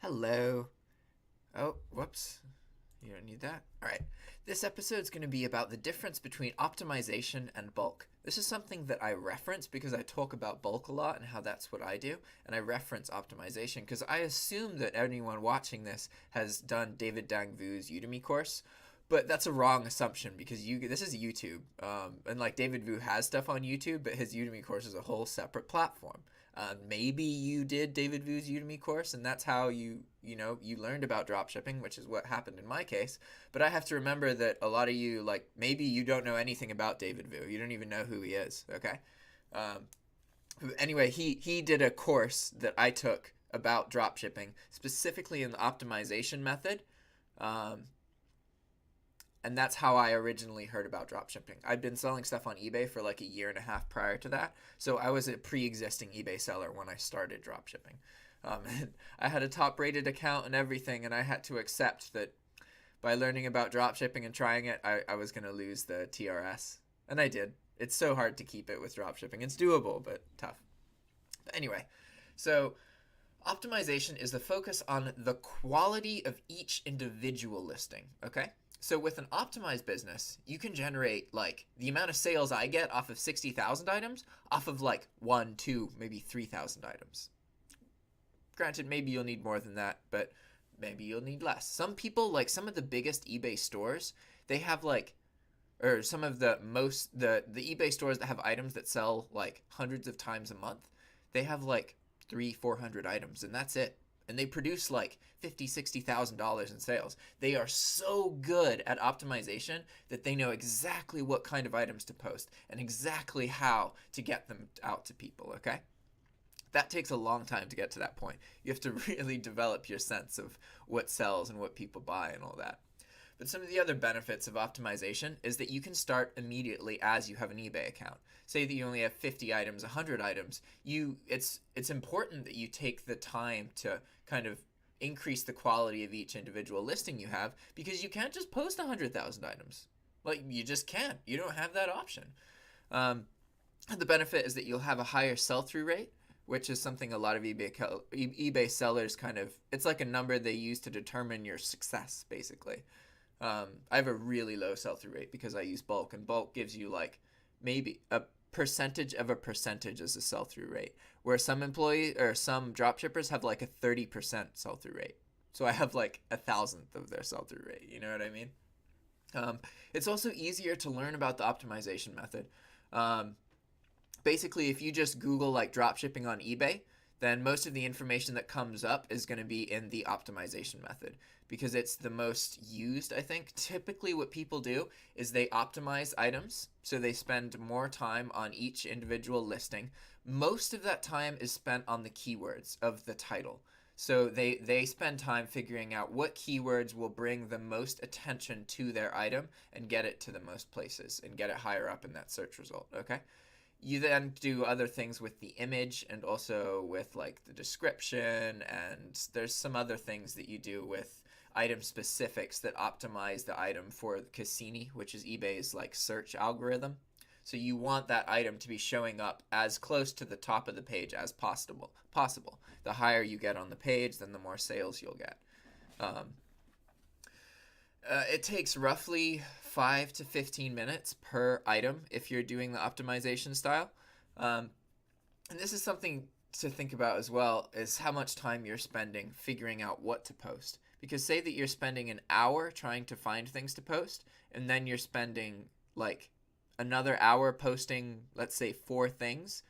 Hello. Oh, whoops. You don't need that. All right. This episode is going to be about the difference between optimization and bulk. This is something that I reference because I talk about bulk a lot and how that's what I do. And I reference optimization because I assume that anyone watching this has done David Dang Vu's Udemy course. But that's a wrong assumption because this is YouTube. And like David Vu has stuff on YouTube, but his Udemy course is a whole separate platform. Maybe you did David Vu's Udemy course, and that's how you learned about dropshipping, which is what happened in my case. But I have to remember that a lot of you, like, maybe you don't know anything about David Vu. You don't even know who he is, okay? Anyway, he did a course that I took about dropshipping, specifically in the optimization method. And that's how I originally heard about dropshipping. I'd been selling stuff on eBay for like a year and a half prior to that. So I was a pre-existing eBay seller when I started dropshipping. And I had a top-rated account and everything, and I had to accept that by learning about dropshipping and trying it, I was going to lose the TRS. And I did. It's so hard to keep it with dropshipping. It's doable, but tough. But anyway, so optimization is the focus on the quality of each individual listing, okay? So with an optimized business, you can generate like the amount of sales I get off of 60,000 items off of like 1, 2, maybe 3,000 items. Granted, maybe you'll need more than that, but maybe you'll need less. Some people, like some of the biggest eBay stores, they have like, or some of the eBay stores that have items that sell like hundreds of times a month, they have like 300-400 items and that's it. And they produce like $50,000-$60,000 in sales. They are so good at optimization that they know exactly what kind of items to post and exactly how to get them out to people, okay? That takes a long time to get to that point. You have to really develop your sense of what sells and what people buy and all that. But some of the other benefits of optimization is that you can start immediately as you have an eBay account. Say that you only have 50 items, 100 items. It's important that you take the time to kind of increase the quality of each individual listing you have because you can't just post 100,000 items. Like, you just can't. You don't have that option. The benefit is that you'll have a higher sell-through rate, which is something a lot of eBay sellers kind of, it's like a number they use to determine your success, basically. I have a really low sell-through rate because I use bulk, and bulk gives you like maybe a percentage of a percentage as a sell-through rate, where some employees or some dropshippers have like a 30% sell-through rate. So I have like 1,000th of their sell-through rate. You know what I mean? It's also easier to learn about the optimization method. Basically, if you just Google like dropshipping on eBay, then most of the information that comes up is going to be in the optimization method because it's the most used, I think. Typically what people do is they optimize items, so they spend more time on each individual listing. Most of that time is spent on the keywords of the title. So they spend time figuring out what keywords will bring the most attention to their item and get it to the most places and get it higher up in that search result, okay? You then do other things with the image and also with like the description, and there's some other things that you do with item specifics that optimize the item for Cassini, which is eBay's like search algorithm. So you want that item to be showing up as close to the top of the page as possible. The higher you get on the page, then the more sales you'll get. It takes roughly 5 to 15 minutes per item if you're doing the optimization style. And this is something to think about as well, is how much time you're spending figuring out what to post. Because say that you're spending an hour trying to find things to post, and then you're spending like another hour posting, let's say 4 things,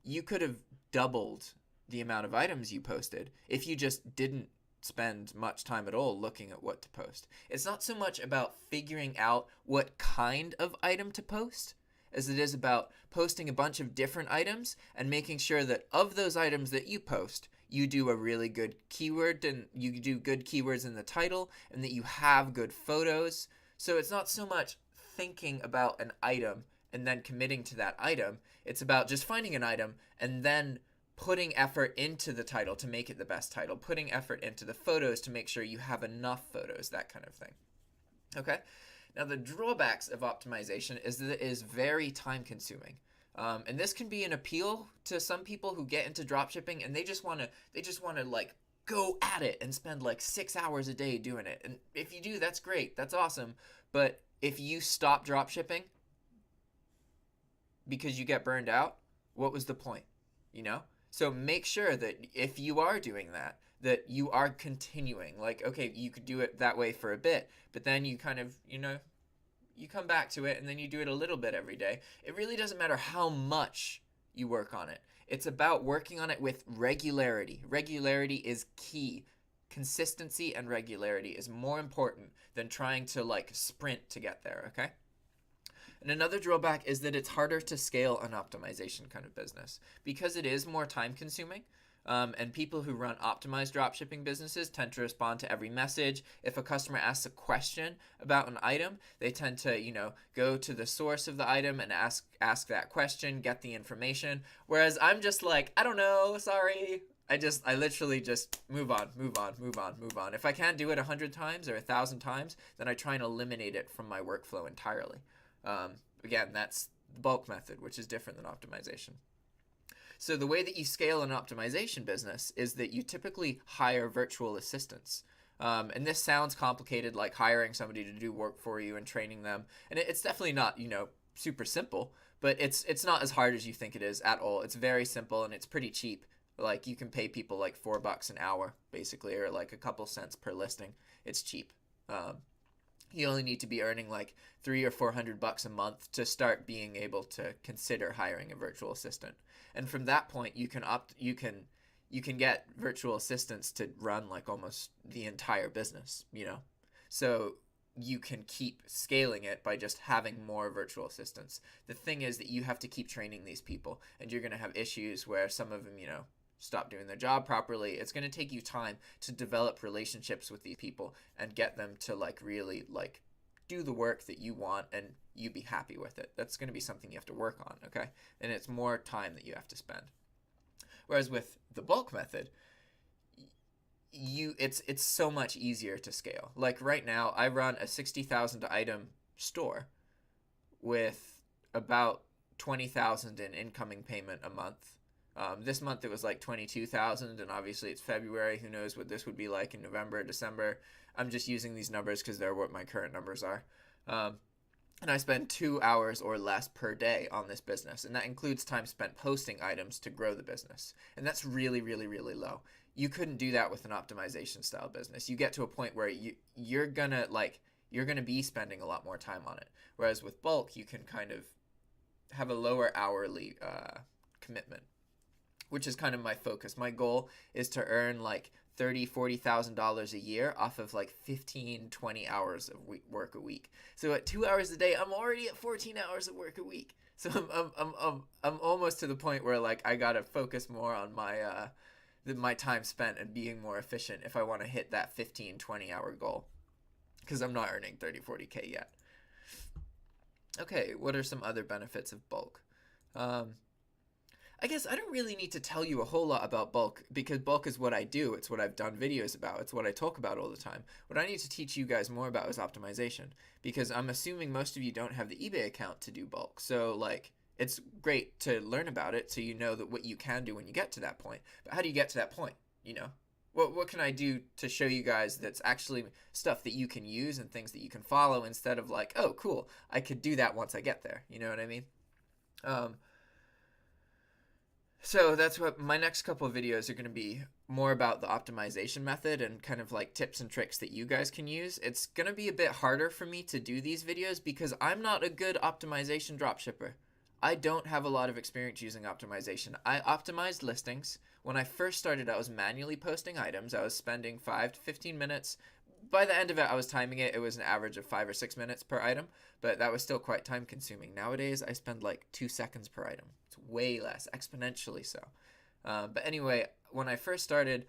you could have doubled the amount of items you posted if you just didn't spend much time at all looking at what to post. It's not so much about figuring out what kind of item to post as it is about posting a bunch of different items and making sure that of those items that you post, you do a really good keyword and you do good keywords in the title and that you have good photos. So it's not so much thinking about an item and then committing to that item. It's about just finding an item and then putting effort into the title to make it the best title, putting effort into the photos to make sure you have enough photos, that kind of thing. Okay? Now, the drawbacks of optimization is that it is very time consuming. And this can be an appeal to some people who get into dropshipping and they just want to like go at it and spend like 6 hours a day doing it. And if you do, that's great. That's awesome. But if you stop drop shipping because you get burned out, what was the point? You know? So make sure that if you are doing that, that you are continuing. Like, okay, you could do it that way for a bit, but then you kind of, you come back to it and then you do it a little bit every day. It really doesn't matter how much you work on it. It's about working on it with regularity. Regularity is key. Consistency and regularity is more important than trying to like sprint to get there, okay? And another drawback is that it's harder to scale an optimization kind of business because it is more time consuming. And people who run optimized dropshipping businesses tend to respond to every message. If a customer asks a question about an item, they tend to, go to the source of the item and ask that question, get the information. Whereas I'm just like, I don't know, sorry. I literally just move on. If I can't do it 100 times or 1,000 times, then I try and eliminate it from my workflow entirely. Again, that's the bulk method, which is different than optimization. So the way that you scale an optimization business is that you typically hire virtual assistants. And this sounds complicated, like hiring somebody to do work for you and training them. And it's definitely not, super simple, but it's not as hard as you think it is at all. It's very simple and it's pretty cheap. Like you can pay people like $4 an hour, basically, or like a couple cents per listing. It's cheap. You only need to be earning like $300 or $400 a month to start being able to consider hiring a virtual assistant. And from that point, you can get virtual assistants to run like almost the entire business, So you can keep scaling it by just having more virtual assistants. The thing is that you have to keep training these people, and you're going to have issues where some of them, stop doing their job properly. It's going to take you time to develop relationships with these people and get them to like really like do the work that you want and you be happy with it. That's going to be something you have to work on, okay? And it's more time that you have to spend. Whereas with the bulk method, it's so much easier to scale. Like right now, I run a 60,000 item store with about 20,000 in incoming payment a month. This month it was like 22,000, and obviously it's February. Who knows what this would be like in November, December. I'm just using these numbers because they're what my current numbers are. And I spend 2 hours or less per day on this business, and that includes time spent posting items to grow the business. And that's really, really, really low. You couldn't do that with an optimization style business. You get to a point where you're gonna be spending a lot more time on it. Whereas with bulk, you can kind of have a lower hourly commitment, which is kind of my focus. My goal is to earn like $30,000-$40,000 a year off of like 15-20 hours of work a week. So at 2 hours a day, I'm already at 14 hours of work a week. So I'm almost to the point where like I gotta focus more on my time spent and being more efficient if I want to hit that 15-20 hour goal, because I'm not earning 30-40K yet. Okay, what are some other benefits of bulk? I guess I don't really need to tell you a whole lot about bulk, because bulk is what I do. It's what I've done videos about. It's what I talk about all the time. What I need to teach you guys more about is optimization, because I'm assuming most of you don't have the eBay account to do bulk. So like, it's great to learn about it so you know that what you can do when you get to that point. But how do you get to that point? What can I do to show you guys that's actually stuff that you can use and things that you can follow, instead of like, oh, cool, I could do that once I get there. You know what I mean? So that's what my next couple of videos are going to be, more about the optimization method and kind of like tips and tricks that you guys can use. It's going to be a bit harder for me to do these videos because I'm not a good optimization dropshipper. I don't have a lot of experience using optimization. I optimized listings. When I first started, I was manually posting items. I was spending 5 to 15 minutes. By the end of it, I was timing it. It was an average of 5 or 6 minutes per item, but that was still quite time consuming. Nowadays, I spend like 2 seconds per item. It's way less, exponentially so. But anyway, when I first started,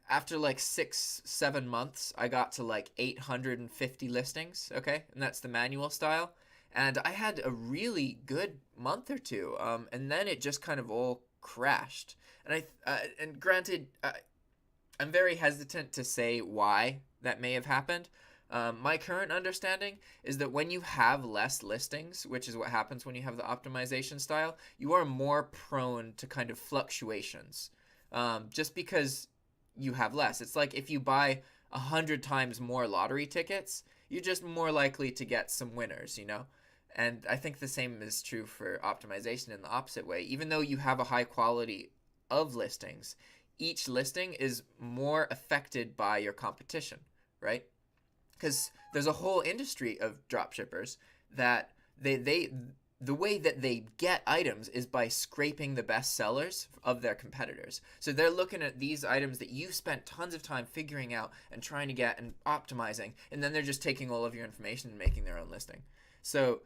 after like 6-7 months, I got to like 850 listings, okay? And that's the manual style. And I had a really good month or two, and then it just kind of all crashed. And granted, I'm very hesitant to say why that may have happened. My current understanding is that when you have less listings, which is what happens when you have the optimization style, you are more prone to kind of fluctuations. just because you have less. It's like if you buy 100 times more lottery tickets, you're just more likely to get some winners, you know? And I think the same is true for optimization in the opposite way. Even though you have a high quality of listings, each listing is more affected by your competition, right? Because there's a whole industry of dropshippers that the way that they get items is by scraping the best sellers of their competitors. So they're looking at these items that you've spent tons of time figuring out and trying to get and optimizing, and then they're just taking all of your information and making their own listing. So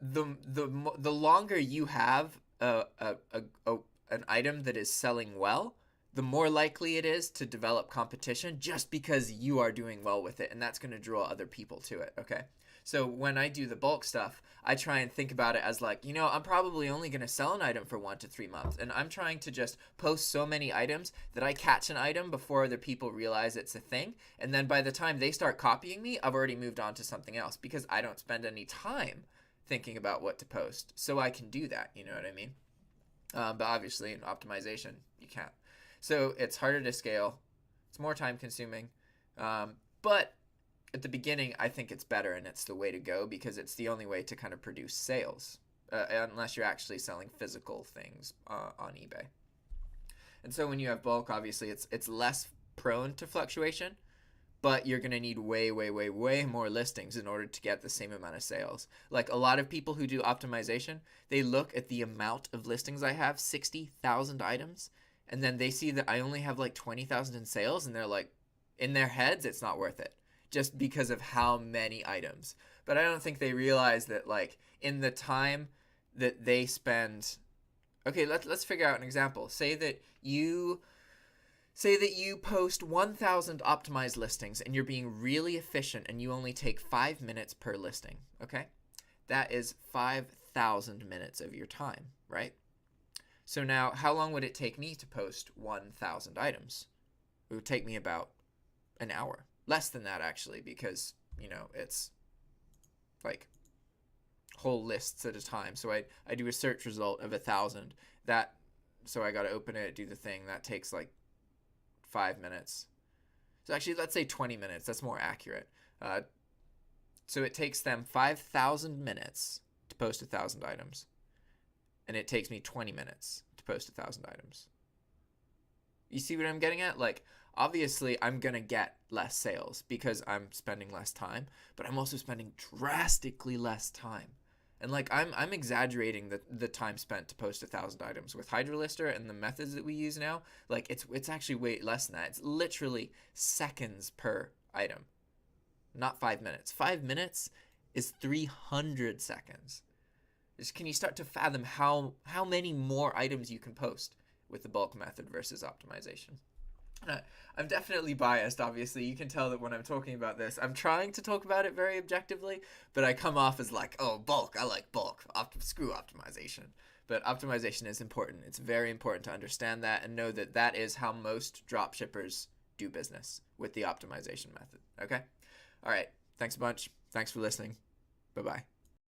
the longer you have an item that is selling well, the more likely it is to develop competition just because you are doing well with it, and that's going to draw other people to it, okay? So when I do the bulk stuff, I try and think about it as like, you know, I'm probably only going to sell an item for 1 to 3 months, and I'm trying to just post so many items that I catch an item before other people realize it's a thing, and then by the time they start copying me, I've already moved on to something else because I don't spend any time thinking about what to post, so I can do that, you know what I mean? But obviously in optimization, you can't. So it's harder to scale, it's more time consuming, but at the beginning, I think it's better and it's the way to go because it's the only way to kind of produce sales, unless you're actually selling physical things on eBay. And so when you have bulk, obviously it's less prone to fluctuation, but you're going to need way, way, way, way more listings in order to get the same amount of sales. Like a lot of people who do optimization, they look at the amount of listings I have, 60,000 items, and then they see that I only have like 20,000 in sales, and they're like, in their heads, it's not worth it just because of how many items. But I don't think they realize that like in the time that they spend, okay, let's figure out an example. Say that you post 1,000 optimized listings and you're being really efficient and you only take 5 minutes per listing, okay? That is 5,000 minutes of your time, right? So now, how long would it take me to post 1,000 items? It would take me about an hour. Less than that, actually, because, you know, it's like whole lists at a time. So I do a search result of 1,000. So I got to open it, do the thing. That takes like 5 minutes. So actually, let's say 20 minutes. That's more accurate. So it takes them 5,000 minutes to post 1,000 items. And it takes me 20 minutes to post 1,000 items. You see what I'm getting at? Like, obviously, I'm going to get less sales because I'm spending less time, but I'm also spending drastically less time. And like, I'm exaggerating the time spent to post 1,000 items with HydroLister and the methods that we use now. Like, it's actually way less than that. It's literally seconds per item, not 5 minutes. 5 minutes is 300 seconds. Can you start to fathom how many more items you can post with the bulk method versus optimization? I'm definitely biased, obviously. You can tell that when I'm talking about this, I'm trying to talk about it very objectively, but I come off as like, oh, bulk, I like bulk. Screw optimization. But optimization is important. It's very important to understand that and know that that is how most dropshippers do business, with the optimization method. Okay? All right. Thanks a bunch. Thanks for listening. Bye-bye.